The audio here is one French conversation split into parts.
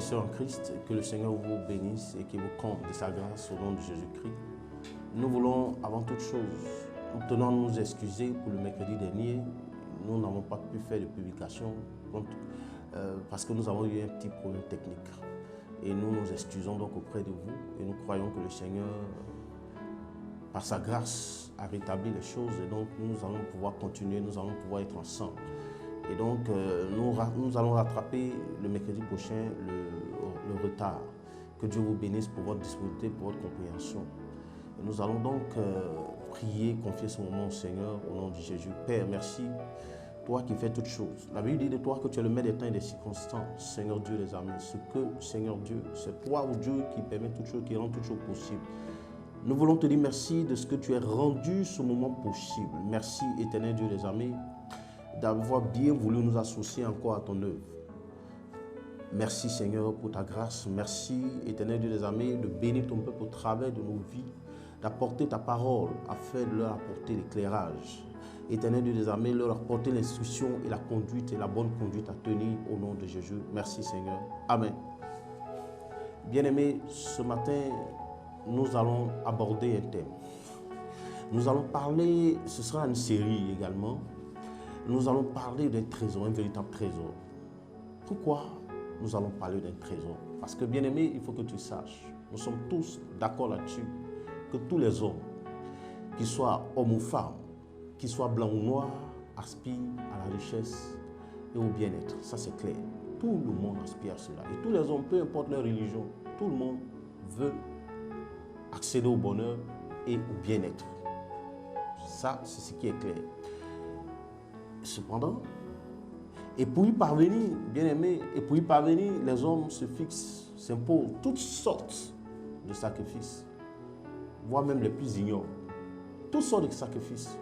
sœurs en Christ, que le Seigneur vous bénisse et qu'il vous comble de sa grâce au nom de Jésus-Christ. Nous voulons avant toute chose, nous tenons à nous excuser pour le mercredi dernier. Nous n'avons pas pu faire de publication parce que nous avons eu un petit problème technique. Et nous nous excusons donc auprès de vous et nous croyons que le Seigneur, par sa grâce, a rétabli les choses et donc nous allons pouvoir continuer, nous allons pouvoir être ensemble. Et donc nous allons rattraper le mercredi prochain le retard. Que Dieu vous bénisse pour votre disponibilité, pour votre compréhension. Et nous allons donc prier, confier ce moment au Seigneur au nom de Jésus. Père, merci, toi qui fais toutes choses. La Bible dit de toi que tu es le maître des temps et des circonstances, Seigneur Dieu des armées. Ce que, Seigneur Dieu, c'est toi ou Dieu qui permet toutes choses, qui rend toutes choses possibles. Nous voulons te dire merci de ce que tu as rendu ce moment possible. Merci, éternel Dieu des armées, d'avoir bien voulu nous associer encore à ton œuvre. Merci Seigneur pour ta grâce. Merci éternel Dieu des armées de bénir ton peuple au travers de nos vies, d'apporter ta parole afin de leur apporter l'éclairage. Éternel Dieu des armées, leur apporter l'instruction et la conduite et la bonne conduite à tenir au nom de Jésus. Merci Seigneur. Amen. Bien-aimés, ce matin, nous allons aborder un thème. Nous allons parler, ce sera une série également, nous allons parler d'un trésor, un véritable trésor. Pourquoi nous allons parler d'un trésor? Parce que bien aimé, il faut que tu saches, nous sommes tous d'accord là-dessus, que tous les hommes, qu'ils soient hommes ou femmes, qu'ils soient blancs ou noirs, aspirent à la richesse et au bien-être. Ça c'est clair. Tout le monde aspire à cela. Et tous les hommes, peu importe leur religion, tout le monde veut accéder au bonheur et au bien-être. Ça, c'est ce qui est clair. Cependant, et pour y parvenir, bien aimé, et pour y parvenir, les hommes se fixent, s'imposent toutes sortes de sacrifices, voire même les plus ignorants. Toutes sortes de sacrifices.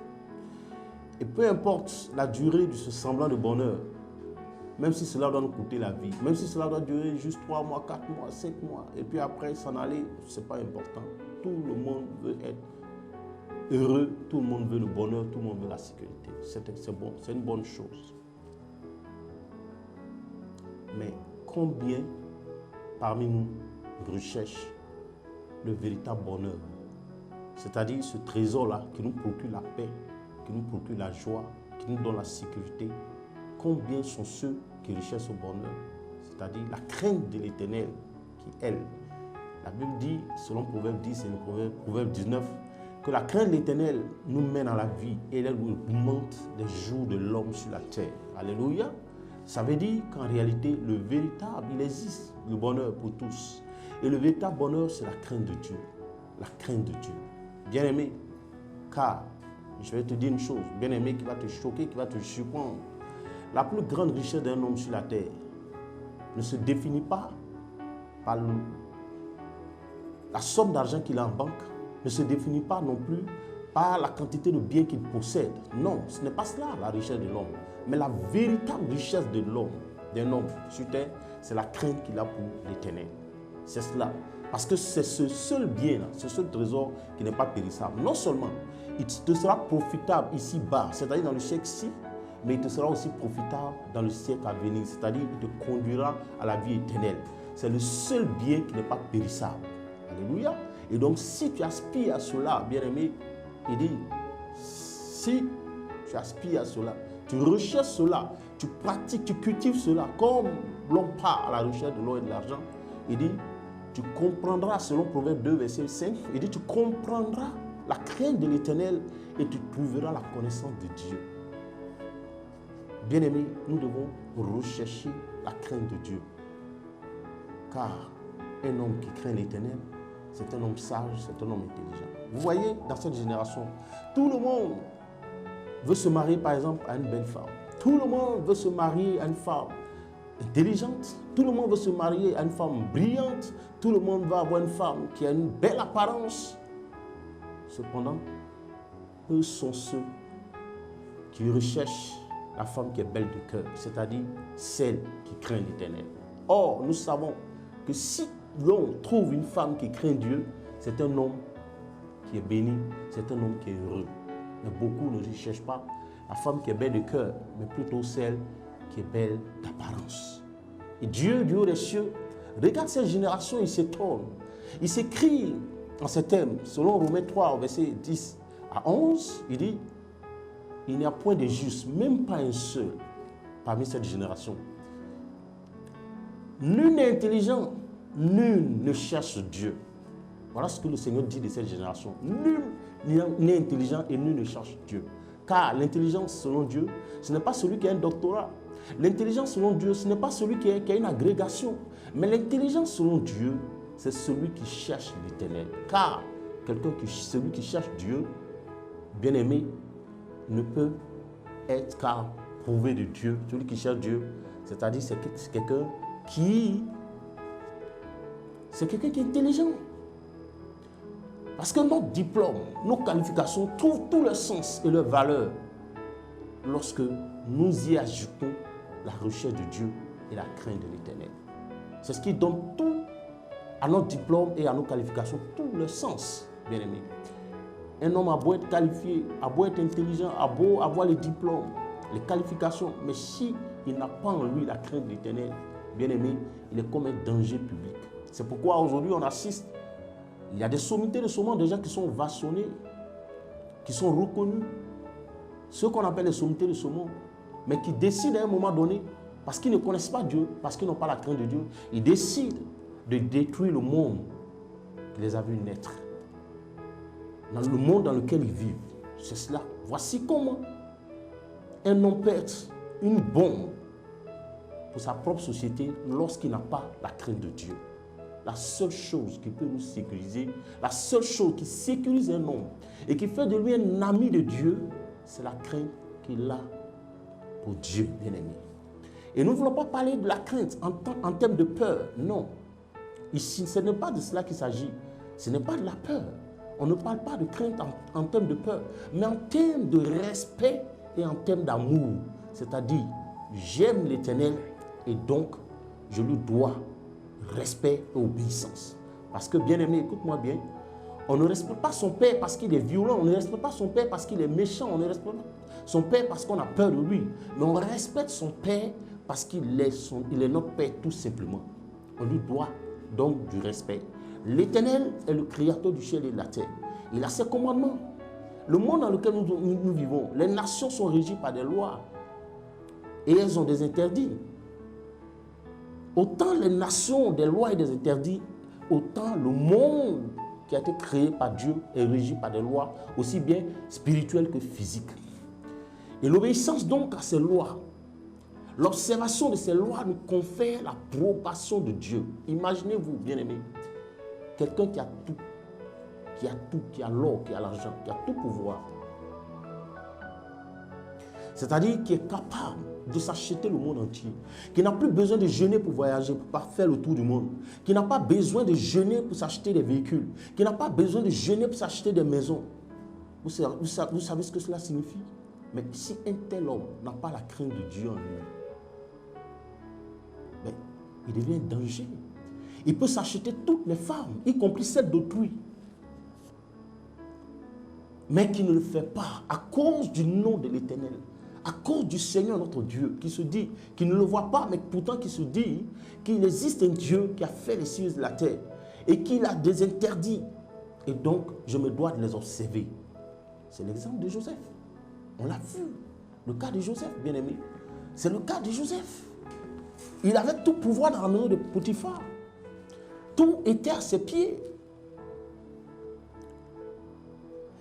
Et peu importe la durée de ce semblant de bonheur, même si cela doit nous coûter la vie, même si cela doit durer juste 3 mois, 4 mois, 5 mois, et puis après s'en aller, ce n'est pas important. Tout le monde veut être heureux, tout le monde veut le bonheur, tout le monde veut la sécurité. C'est bon, c'est une bonne chose. Mais combien parmi nous recherchent le véritable bonheur? C'est-à-dire ce trésor-là qui nous procure la paix, qui nous procure la joie, qui nous donne la sécurité. Combien sont ceux qui recherchent le bonheur? C'est-à-dire la crainte de l'Éternel qui, elle, la Bible dit, selon Proverbe 10 et le Proverbe 19, que la crainte de l'Éternel nous mène à la vie et elle augmente les jours de l'homme sur la terre. Alléluia. Ça veut dire qu'en réalité, le véritable, il existe le bonheur pour tous. Et le véritable bonheur, c'est la crainte de Dieu. La crainte de Dieu. Bien-aimé, car, je vais te dire une chose, bien-aimé, qui va te choquer, qui va te surprendre. La plus grande richesse d'un homme sur la terre ne se définit pas par la somme d'argent qu'il a en banque, ne se définit pas non plus par la quantité de biens qu'il possède. Non, ce n'est pas cela la richesse de l'homme. Mais la véritable richesse de l'homme, d'un homme sur terre, c'est la crainte qu'il a pour l'Éternel. C'est cela. Parce que c'est ce seul bien-là, ce seul trésor qui n'est pas périssable. Non seulement il te sera profitable ici-bas, c'est-à-dire dans le siècle-ci, mais il te sera aussi profitable dans le siècle à venir, c'est-à-dire il te conduira à la vie éternelle. C'est le seul bien qui n'est pas périssable. Alléluia. Et donc, si tu aspires à cela, bien-aimé, il dit, si tu aspires à cela, tu recherches cela, tu pratiques, tu cultives cela, comme l'homme part à la recherche de l'or et de l'argent, il dit, tu comprendras, selon Proverbe 2, verset 5, il dit, tu comprendras la crainte de l'Éternel et tu trouveras la connaissance de Dieu. Bien-aimé, nous devons rechercher la crainte de Dieu. Car un homme qui craint l'Éternel, c'est un homme sage, c'est un homme intelligent. Vous voyez, dans cette génération, tout le monde veut se marier, par exemple, à une belle femme. Tout le monde veut se marier à une femme intelligente. Tout le monde veut se marier à une femme brillante. Tout le monde veut avoir une femme qui a une belle apparence. Cependant, eux sont ceux qui recherchent la femme qui est belle de cœur, c'est-à-dire celle qui craint l'Éternel. Or, nous savons que si l'on trouve une femme qui craint Dieu, c'est un homme qui est béni, c'est un homme qui est heureux. Mais beaucoup ne recherchent pas la femme qui est belle de cœur, mais plutôt celle qui est belle d'apparence. Et Dieu, du haut des cieux, Regarde cette génération, ils s'étonnent. Il s'écrit en ces termes, selon Romains 3, verset 10 à 11, il dit, il n'y a point de juste, même pas un seul, parmi cette génération. Nul n'est intelligent, nul ne cherche Dieu. Voilà ce que le Seigneur dit de cette génération. Nul n'est intelligent et nul ne cherche Dieu. Car l'intelligence selon Dieu, ce n'est pas celui qui a un doctorat. L'intelligence selon Dieu, ce n'est pas celui qui a une agrégation. Mais l'intelligence selon Dieu, c'est celui qui cherche l'Éternel. Car celui qui cherche Dieu, bien-aimé, ne peut être qu'à prouver de Dieu. Celui qui cherche Dieu, c'est-à-dire c'est quelqu'un qui est intelligent. Parce que nos diplômes, nos qualifications trouvent tout leur sens et leur valeur lorsque nous y ajoutons la recherche de Dieu et la crainte de l'Éternel. C'est ce qui donne tout à notre diplôme et à nos qualifications, tout leur sens, bien aimé. Un homme a beau être qualifié, a beau être intelligent, a beau avoir les diplômes, les qualifications, mais si il n'a pas en lui la crainte de l'Éternel, bien aimé, il est comme un danger public. C'est pourquoi aujourd'hui on assiste. Il y a des sommités de ce monde, des gens qui sont vachonnés, qui sont reconnus. Ceux qu'on appelle les sommités de ce monde, mais qui décident à un moment donné, parce qu'ils ne connaissent pas Dieu, parce qu'ils n'ont pas la crainte de Dieu, ils décident de détruire le monde qui les a vus naître. Dans le monde dans lequel ils vivent. C'est cela. Voici comment un homme perd une bombe pour sa propre société lorsqu'il n'a pas la crainte de Dieu. La seule chose qui peut nous sécuriser, la seule chose qui sécurise un homme et qui fait de lui un ami de Dieu, c'est la crainte qu'il a pour Dieu, bien-aimé. Et nous ne voulons pas parler de la crainte en termes de peur, non. Ici, ce n'est pas de cela qu'il s'agit. Ce n'est pas de la peur. On ne parle pas de crainte en termes de peur, mais en termes de respect et en termes d'amour. C'est-à-dire, j'aime l'Éternel et donc je lui dois respect et obéissance. Parce que, bien aimé, écoute-moi bien, on ne respecte pas son père parce qu'il est violent, on ne respecte pas son père parce qu'il est méchant, on ne respecte pas son père parce qu'on a peur de lui, mais on respecte son père parce qu'il est notre père tout simplement. On lui doit donc du respect. L'Éternel est le créateur du ciel et de la terre. Il a ses commandements. Le monde dans lequel nous vivons, les nations sont régies par des lois et elles ont des interdits. Autant les nations ont des lois et des interdits, autant le monde qui a été créé par Dieu est régi par des lois aussi bien spirituelles que physiques. Et l'obéissance donc à ces lois, l'observation de ces lois nous confère l'approbation de Dieu. Imaginez-vous, bien-aimés, quelqu'un qui a tout, qui a l'or, qui a l'argent, qui a tout pouvoir. C'est-à-dire qui est capable de s'acheter le monde entier, qui n'a plus besoin de jeûner pour voyager, pour faire le tour du monde, qui n'a pas besoin de jeûner pour s'acheter des véhicules, qui n'a pas besoin de jeûner pour s'acheter des maisons. Vous savez ce que cela signifie? Mais si un tel homme n'a pas la crainte de Dieu en lui, ben, il devient un danger. Il peut s'acheter toutes les femmes, y compris celles d'autrui, mais qui ne le fait pas à cause du nom de l'Éternel. À cause du Seigneur notre Dieu, qui se dit, qui ne le voit pas, mais pourtant qui se dit qu'il existe un Dieu qui a fait les cieux de la terre et qu'il a des interdits. Et donc, je me dois de les observer. C'est l'exemple de Joseph. On l'a vu. Le cas de Joseph, bien aimé. C'est le cas de Joseph. Il avait tout pouvoir dans la maison de Potiphar. Tout était à ses pieds.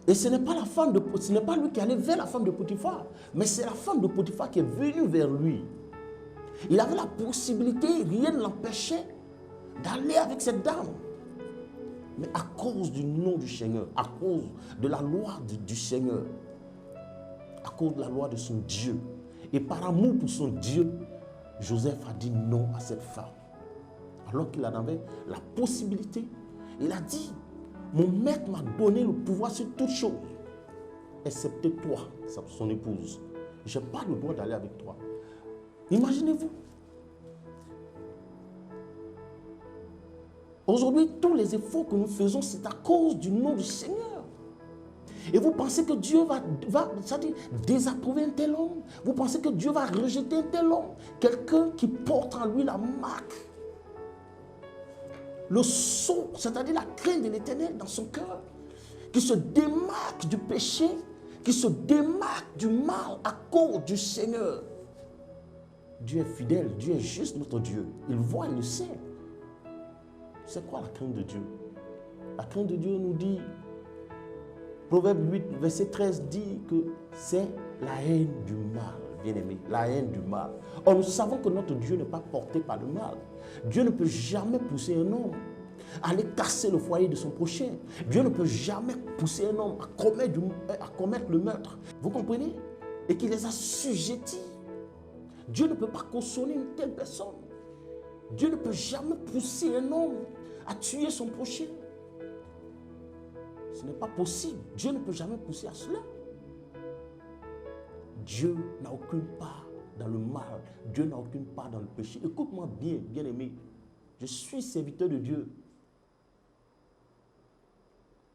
Et ce n'est pas lui qui allait vers la femme de Potiphar, mais c'est la femme de Potiphar qui est venue vers lui. Il avait la possibilité, rien ne l'empêchait d'aller avec cette dame. Mais à cause du nom du Seigneur, à cause de la loi du Seigneur, à cause de la loi de son Dieu, et par amour pour son Dieu, Joseph a dit non à cette femme. Alors qu'il en avait la possibilité, il a dit: mon maître m'a donné le pouvoir sur toutes choses, excepté toi, son épouse. Je n'ai pas le droit d'aller avec toi. Imaginez-vous. Aujourd'hui, tous les efforts que nous faisons, c'est à cause du nom du Seigneur. Et vous pensez que Dieu va désapprouver un tel homme? Vous pensez que Dieu va rejeter un tel homme? Quelqu'un qui porte en lui la marque le sceau, c'est-à-dire la crainte de l'Éternel dans son cœur, qui se démarque du péché, qui se démarque du mal à cause du Seigneur. Dieu est fidèle, Dieu est juste notre Dieu. Il voit, il le sait. C'est quoi la crainte de Dieu? La crainte de Dieu nous dit, Proverbe 8, verset 13 dit que c'est la haine du mal, bien-aimé, la haine du mal. Or, nous savons que notre Dieu n'est pas porté par le mal. Dieu ne peut jamais pousser un homme à aller casser le foyer de son prochain. Dieu ne peut jamais pousser un homme à commettre le meurtre. Vous comprenez? Et qu'il les a assujettis. Dieu ne peut pas consoler une telle personne. Dieu ne peut jamais pousser un homme à tuer son prochain. Ce n'est pas possible. Dieu ne peut jamais pousser à cela. Dieu n'a aucune part dans le mal. Dieu n'a aucune part dans le péché. Écoute-moi bien, bien-aimé. Je suis serviteur de Dieu.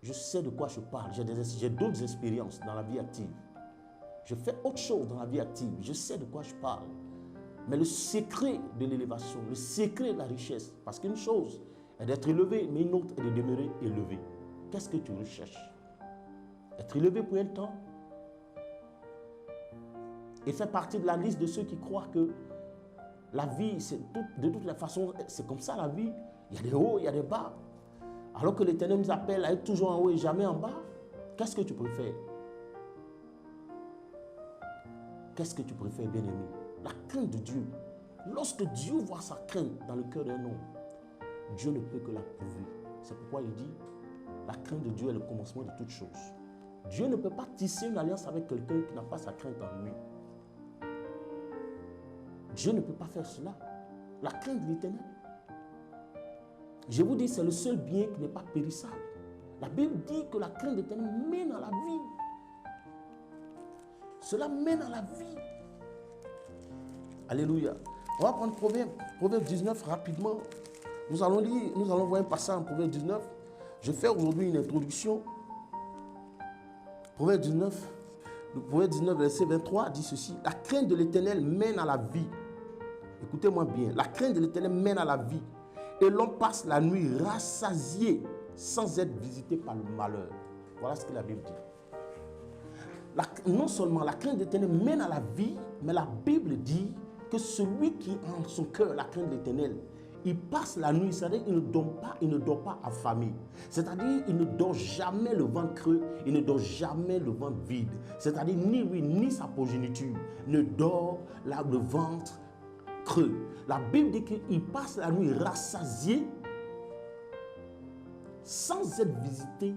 Je sais de quoi je parle. J'ai d'autres expériences dans la vie active. Je fais autre chose dans la vie active. Je sais de quoi je parle. Mais le secret de l'élévation, le secret de la richesse, parce qu'une chose est d'être élevé, mais une autre est de demeurer élevé. Qu'est-ce que tu recherches? Être élevé pour un temps et faire partie de la liste de ceux qui croient que la vie, de toutes les façons, c'est comme ça la vie. Il y a des hauts, il y a des bas. Alors que l'Éternel nous appelle à être toujours en haut et jamais en bas. Qu'est-ce que tu préfères? Qu'est-ce que tu préfères, bien-aimé? La crainte de Dieu. Lorsque Dieu voit sa crainte dans le cœur d'un homme, Dieu ne peut que l'approuver. C'est pourquoi il dit, la crainte de Dieu est le commencement de toute chose. Dieu ne peut pas tisser une alliance avec quelqu'un qui n'a pas sa crainte en lui. Dieu ne peut pas faire cela. La crainte de l'Éternel. Je vous dis, c'est le seul bien qui n'est pas périssable. La Bible dit que la crainte de l'Éternel mène à la vie. Cela mène à la vie. Alléluia. On va prendre Proverbe 19 rapidement. Nous allons voir un passage en Proverbe 19. Je fais aujourd'hui une introduction. Proverbe 19, verset 23 dit ceci. La crainte de l'Éternel mène à la vie. Écoutez-moi bien. La crainte de l'Éternel mène à la vie. Et l'on passe la nuit rassasié sans être visité par le malheur. Voilà ce que la Bible dit. Non seulement la crainte de l'Éternel mène à la vie, mais la Bible dit que celui qui a en son cœur la crainte de l'Éternel, il passe la nuit, c'est-à-dire il ne dort pas affamé. C'est-à-dire il ne dort jamais le ventre creux, il ne dort jamais le ventre vide. C'est-à-dire ni lui, ni sa progéniture ne dort le ventre creux. La Bible dit qu'il passe la nuit rassasié sans être visité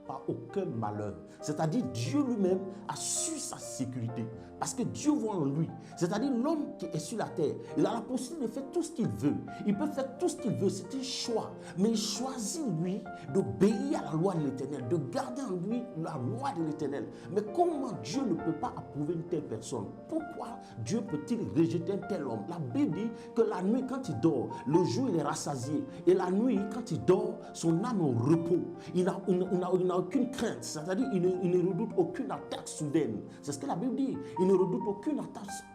par aucun malheur. C'est-à-dire Dieu lui-même assure sa sécurité. Parce que Dieu voit en lui. C'est-à-dire l'homme qui est sur la terre, il a la possibilité de faire tout ce qu'il veut. Il peut faire tout ce qu'il veut, c'est un choix. Mais il choisit lui d'obéir à la loi de l'Éternel, de garder en lui la loi de l'Éternel. Mais comment Dieu ne peut pas approuver une telle personne? Pourquoi Dieu peut-il rejeter un tel homme? La Bible dit que la nuit quand il dort, le jour il est rassasié. Et la nuit quand il dort, son âme est au repos. Il n'a aucune crainte, c'est-à-dire il ne redoute aucune attaque soudaine. C'est ce que la Bible dit. Il ne redoute aucune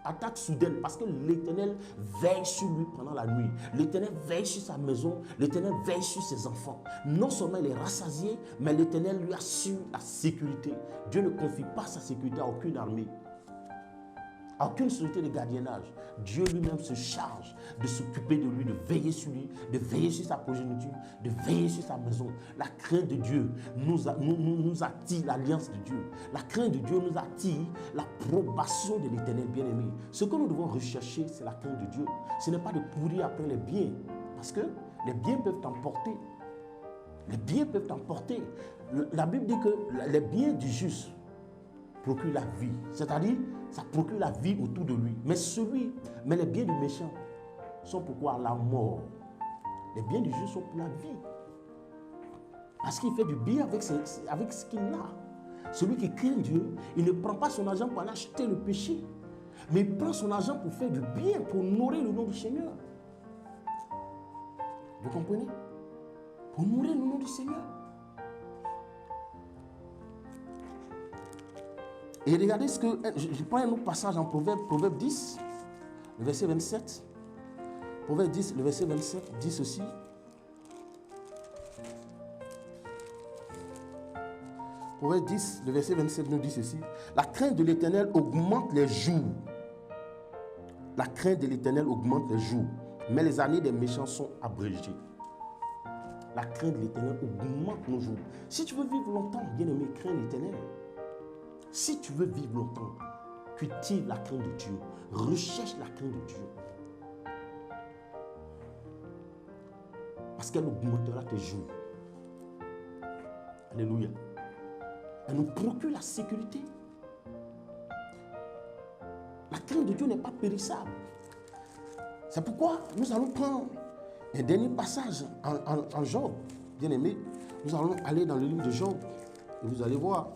attaque soudaine parce que l'Éternel veille sur lui pendant la nuit. L'Éternel veille sur sa maison. L'Éternel veille sur ses enfants. Non seulement il est rassasié, mais l'Éternel lui assure la sécurité. Dieu ne confie pas sa sécurité à aucune armée, à aucune société de gardiennage. Dieu lui-même se charge de s'occuper de lui, de veiller sur lui, de veiller sur sa progéniture, de veiller sur sa maison. La crainte de Dieu nous attire l'alliance de Dieu. La crainte de Dieu nous attire l'approbation de l'Éternel bien-aimé. Ce que nous devons rechercher, c'est la crainte de Dieu. Ce n'est pas de courir après les biens, parce que les biens peuvent t'emporter. Les biens peuvent t'emporter. La Bible dit que les biens du juste procure la vie, c'est-à-dire ça procure la vie autour de lui. Mais les biens du méchant sont pourquoi la mort. Les biens du juste sont pour la vie. Parce qu'il fait du bien avec ce qu'il a. Celui qui craint Dieu, il ne prend pas son argent pour aller acheter le péché, mais il prend son argent pour faire du bien, pour honorer le nom du Seigneur. Vous comprenez? Pour honorer le nom du Seigneur. Et regardez ce que... Je prends un autre passage en Proverbe 10, le verset 27. Proverbe 10, le verset 27 dit ceci. Proverbe 10, le verset 27 nous dit ceci. La crainte de l'Éternel augmente les jours. La crainte de l'Éternel augmente les jours, mais les années des méchants sont abrégées. La crainte de l'Éternel augmente nos jours. Si tu veux vivre longtemps, bien-aimé, crains l'Éternel. Si tu veux vivre longtemps, cultive la crainte de Dieu. Recherche la crainte de Dieu. Parce qu'elle augmentera tes jours. Alléluia. Elle nous procure la sécurité. La crainte de Dieu n'est pas périssable. C'est pourquoi nous allons prendre un dernier passage en Job. Bien aimé, nous allons aller dans le livre de Job et vous allez voir.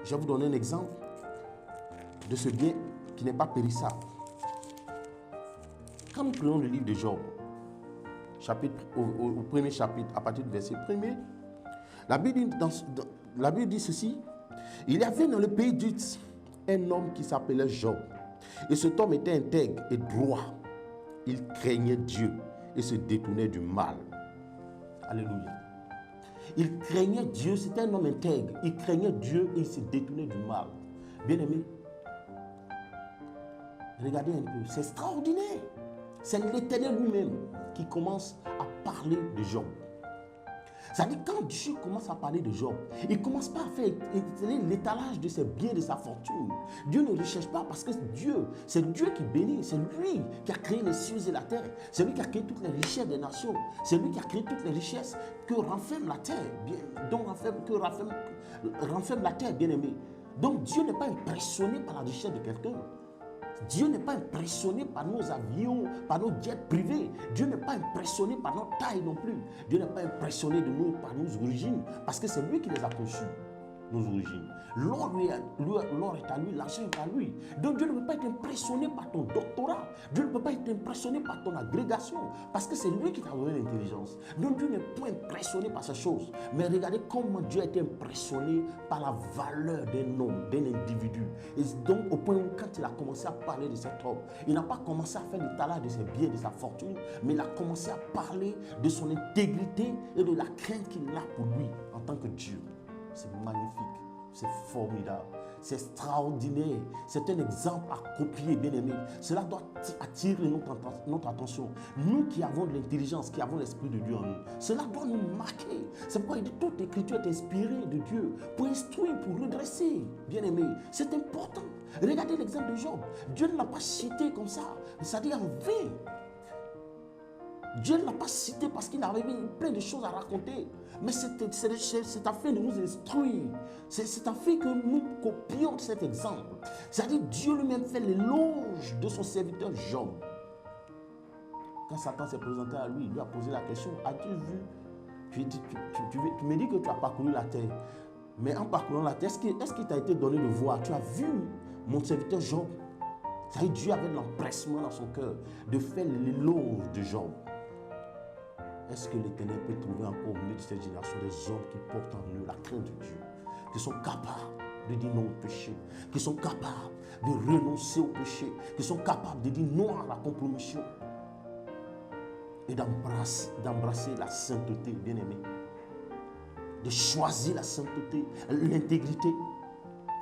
Je vais vous donner un exemple de ce bien qui n'est pas périssable. Quand nous prenons le livre de Job, au premier chapitre, à partir du verset 1er, la Bible dit ceci. Il y avait dans le pays d'Uz un homme qui s'appelait Job. Et cet homme était intègre et droit. Il craignait Dieu et se détournait du mal. Alléluia. Il craignait Dieu, c'était un homme intègre. Il craignait Dieu et il se détournait du mal. Bien-aimé, regardez un peu, c'est extraordinaire. C'est l'Éternel lui-même qui commence à parler de Job. C'est-à-dire, quand Dieu commence à parler de Job, il ne commence pas à faire l'étalage de ses biens, de sa fortune. Dieu ne recherche pas parce que Dieu, c'est Dieu qui bénit. C'est lui qui a créé les cieux et la terre. C'est lui qui a créé toutes les richesses des nations. C'est lui qui a créé toutes les richesses que renferme la terre, renferme la terre, bien aimé. Donc Dieu n'est pas impressionné par la richesse de quelqu'un. Dieu n'est pas impressionné par nos avions, par nos jets privés. Dieu n'est pas impressionné par notre taille non plus. Dieu n'est pas impressionné par nos origines, parce que c'est lui qui les a conçues, nos origines. L'or est à lui, l'argent est à lui. Donc Dieu ne peut pas être impressionné par ton doctorat. Dieu ne peut pas être impressionné par ton agrégation, parce que c'est lui qui t'a donné l'intelligence. Donc Dieu n'est pas impressionné par ces choses. Mais regardez comment Dieu a été impressionné par la valeur d'un homme, d'un individu. Et donc au point où quand il a commencé à parler de cet homme, il n'a pas commencé à faire l'étalage de ses biens, de sa fortune, mais il a commencé à parler de son intégrité et de la crainte qu'il a pour lui en tant que Dieu. C'est magnifique. C'est formidable, c'est extraordinaire, c'est un exemple à copier, bien aimé. Cela doit attirer notre attention. Nous qui avons de l'intelligence, qui avons l'Esprit de Dieu en nous, cela doit nous marquer. C'est pourquoi il dit toute l'écriture est inspirée de Dieu pour instruire, pour redresser, bien aimé. C'est important. Regardez l'exemple de Job. Dieu ne l'a pas cité comme ça, c'est-à-dire en vain. Dieu ne l'a pas cité parce qu'il avait plein de choses à raconter. Mais c'est afin de nous instruire. C'est afin que nous copions cet exemple. C'est-à-dire Dieu lui-même fait l'éloge de son serviteur Job. Quand Satan s'est présenté à lui, il lui a posé la question, as-tu vu? Tu me dis que tu as parcouru la terre. Mais en parcourant la terre, est-ce qu'il t'a été donné de voir? Tu as vu mon serviteur Job? C'est-à-dire Dieu avait l'empressement dans son cœur de faire l'éloge de Job. Est-ce que l'Éternel peut trouver encore au milieu de cette génération des hommes qui portent en eux la crainte de Dieu, qui sont capables de dire non au péché, qui sont capables de renoncer au péché, qui sont capables de dire non à la compromission et d'embrasser la sainteté, bien aimé, de choisir la sainteté, l'intégrité.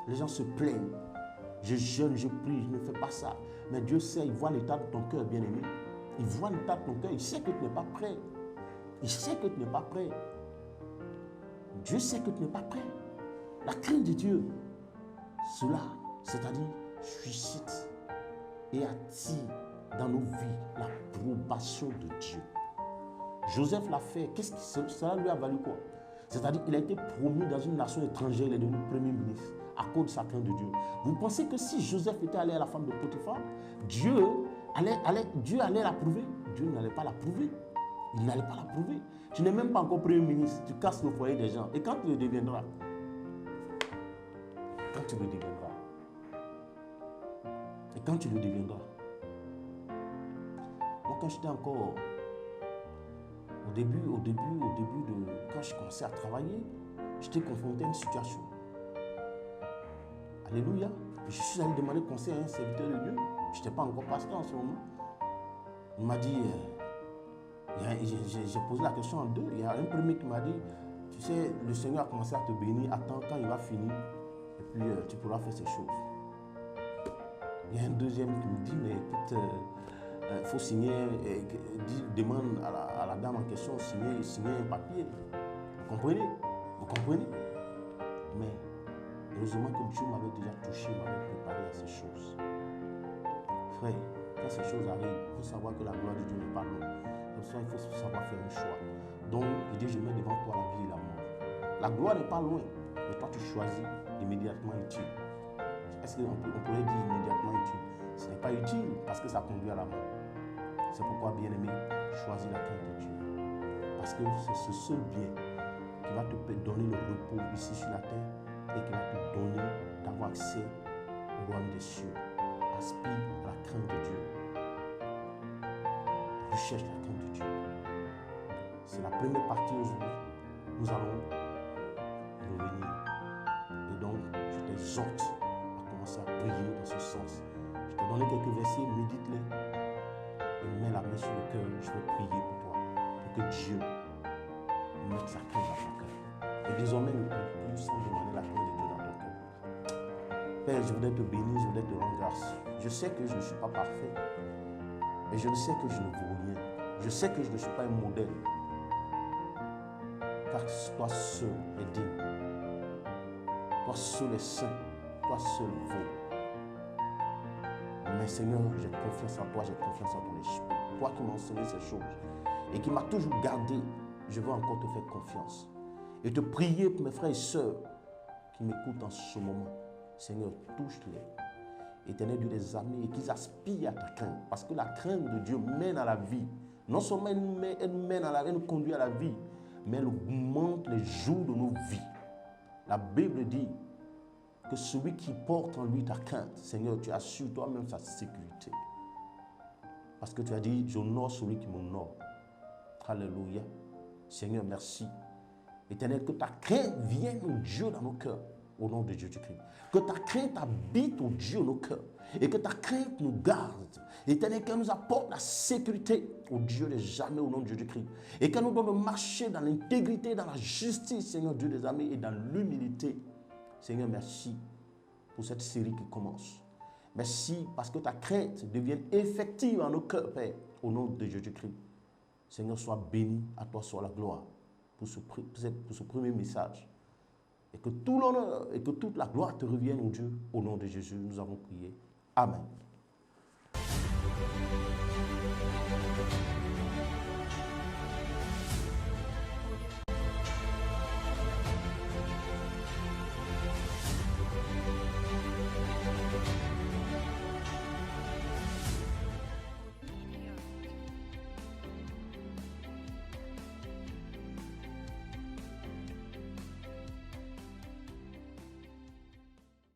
Les gens se plaignent. Je jeûne, je prie, je ne fais pas ça. Mais Dieu sait, il voit l'état de ton cœur, bien aimé. Il voit l'état de ton cœur, il sait que tu n'es pas prêt. Il sait que tu n'es pas prêt. Dieu sait que tu n'es pas prêt. La crainte de Dieu, cela, c'est-à-dire suscite et attire dans nos vies l'approbation de Dieu. Joseph l'a fait. Cela lui a valu quoi? C'est-à-dire qu'il a été promu dans une nation étrangère, il est devenu premier ministre à cause de sa crainte de Dieu. Vous pensez que si Joseph était allé à la femme de Potiphar, Dieu allait l'approuver? Dieu n'allait pas l'approuver. Il n'allait pas l'approuver. Tu n'es même pas encore premier ministre. Tu casses le foyer des gens. Et quand tu le deviendras? Quand tu le deviendras? Et quand tu le deviendras? Moi, quand j'étais encore au début quand je commençais à travailler, j'étais confronté à une situation. Alléluia. Je suis allé demander conseil à un serviteur de Dieu. Je n'étais pas encore pasteur en ce moment. Il m'a dit... J'ai posé la question en deux. Il y a un premier qui m'a dit, Tu sais, le Seigneur a commencé à te bénir. Attends, quand il va finir, et puis tu pourras faire ces choses. Il y a un deuxième qui me dit, mais écoute, il faut signer, demande à la dame en question, signer un papier. Vous comprenez? Vous comprenez? Mais heureusement que Dieu m'avait déjà touché, m'avait préparé à ces choses. Frère, quand ces choses arrivent, il faut savoir que la gloire de Dieu n'est pas loin. Comme ça, il faut savoir faire un choix. Donc, il dit, je mets devant toi la vie et la mort. La gloire n'est pas loin, mais toi, tu choisis immédiatement utile. Est-ce qu'on pourrait dire immédiatement utile? Ce n'est pas utile parce que ça conduit à la mort. C'est pourquoi, bien-aimé, choisis la crainte de Dieu. Parce que c'est ce seul bien qui va te donner le repos ici sur la terre et qui va te donner d'avoir accès au royaume des cieux. Aspire à la crainte de Dieu. Recherche la crainte de Dieu. C'est la première partie aujourd'hui. Nous allons revenir. Et donc, je t'exhorte à commencer à prier dans ce sens. Je t'ai donné quelques versets, médite-les. Et mets la main sur le cœur. Je vais prier pour toi. Pour que Dieu mette sa crainte dans ton cœur. Et désormais, ne prie plus sans demander la crainte de Dieu dans ton cœur. Père, je voudrais te bénir, je voudrais te rendre grâce. Je sais que je ne suis pas parfait. Et je sais que je ne vaux rien. Je sais que je ne suis pas un modèle. Car toi seul est digne. Toi seul est saint. Toi seul vaut. Mais Seigneur, j'ai confiance en toi, j'ai confiance en ton esprit. Toi qui m'as enseigné ces choses et qui m'as toujours gardé, je veux encore te faire confiance. Et te prier pour mes frères et sœurs qui m'écoutent en ce moment. Seigneur, touche-les. Éternel Dieu des armées, et qu'ils aspirent à ta crainte. Parce que la crainte de Dieu mène à la vie. Non seulement elle mène à la vie, elle nous conduit à la vie, mais elle augmente les jours de nos vies. La Bible dit que celui qui porte en lui ta crainte, Seigneur, tu assures toi-même sa sécurité. Parce que tu as dit, j'honore celui qui m'honore. Alléluia. Seigneur, merci. Éternel, que ta crainte vienne, au Dieu, dans nos cœurs, au nom de Jésus-Christ. Que ta crainte habite, au Dieu, dans nos cœurs. Et que ta crainte nous garde. Éternel, qu'elle nous apporte la sécurité, au Dieu des armées, au nom de Jésus-Christ. Et qu'elle nous donne de marcher dans l'intégrité, dans la justice, Seigneur Dieu des armées, et dans l'humilité. Seigneur, merci pour cette série qui commence. Merci parce que ta crainte devienne effective en nos cœurs, Père, au nom de Jésus-Christ. Seigneur, sois béni, à toi soit la gloire pour ce premier message. Et que tout l'honneur et que toute la gloire te revienne, au Dieu, au nom de Jésus. Nous avons prié. Amen.